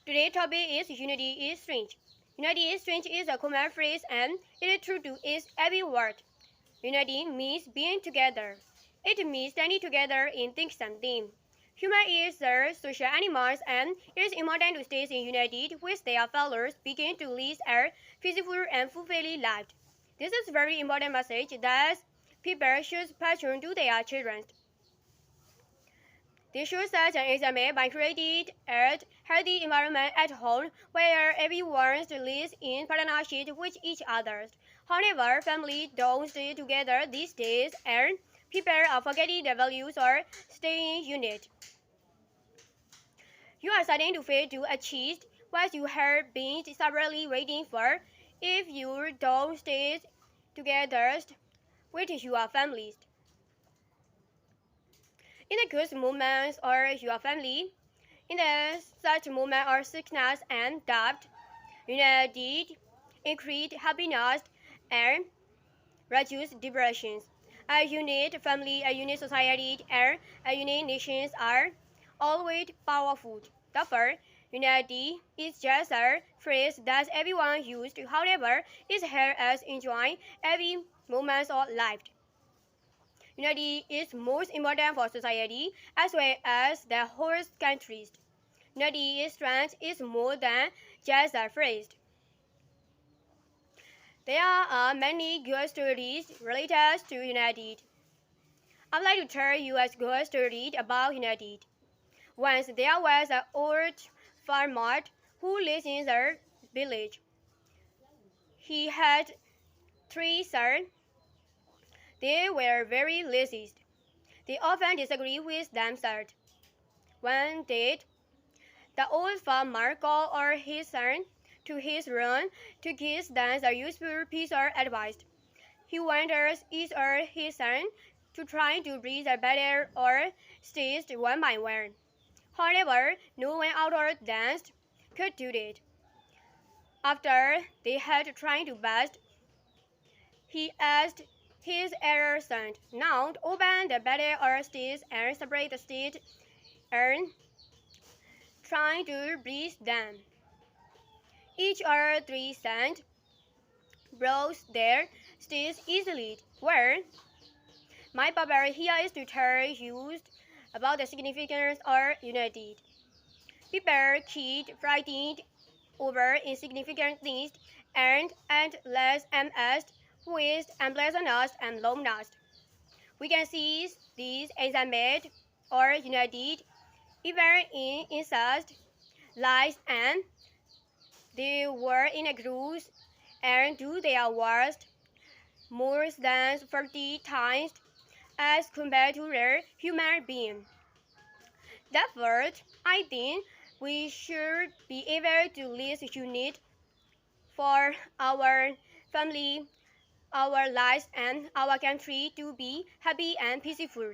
Today's topic is unity is strange. Unity is strange is a common phrase and it is true to its every word. Unity means being together. It means standing together in thick and thin. Human is the social animals and it is important to stay in unity with their fellows, begin to lead a peaceful and fulfilling life. This is a very important message that people should pass on to their children. They should set an example by creating a healthy environment at home where everyone lives in partnership with each other. However, families don't stay together these days and people are forgetting their values or staying unit. You are starting to fail to achieve what you have been severely waiting for if you don't stay together with your families. In the good moments or your family, in the such moment of sickness and doubt, unity increase happiness and reduce depressions. A unit family, a unit society, and a unit nations are always powerful. Therefore, unity is just a phrase that everyone used. However, it helps us enjoy every moment of life. Unity is most important for society as well as the whole country. Unity strength is more than just a phrase. There are many good stories related to unity. I'd like to tell you a good story about unity. Once there was an old farmer who lived in the village. He had 3 sons. They were very lazy. They often disagreed with themselves. One day, the old farmer called all his sons to his room to give them a useful piece of advice. He wanted each of his sons to try to breathe better or stage one by one. However, no one out of them could do it. After they had tried to best, he asked his elder son, "Now open the battle or stage and separate the stage and try to breathe them." Each of 3 sons broke their stage easily. Well, my purpose here is to tell you about the significance of unity. People keep fighting over insignificant things and less MS with unpleasantness and loneliness. We can see these examples or united even in incest, lies, and they were in a group and do their worst more than 40 times as compared to their human being. Therefore, I think we should be able to live unit for our family, our lives, and our country to be happy and peaceful.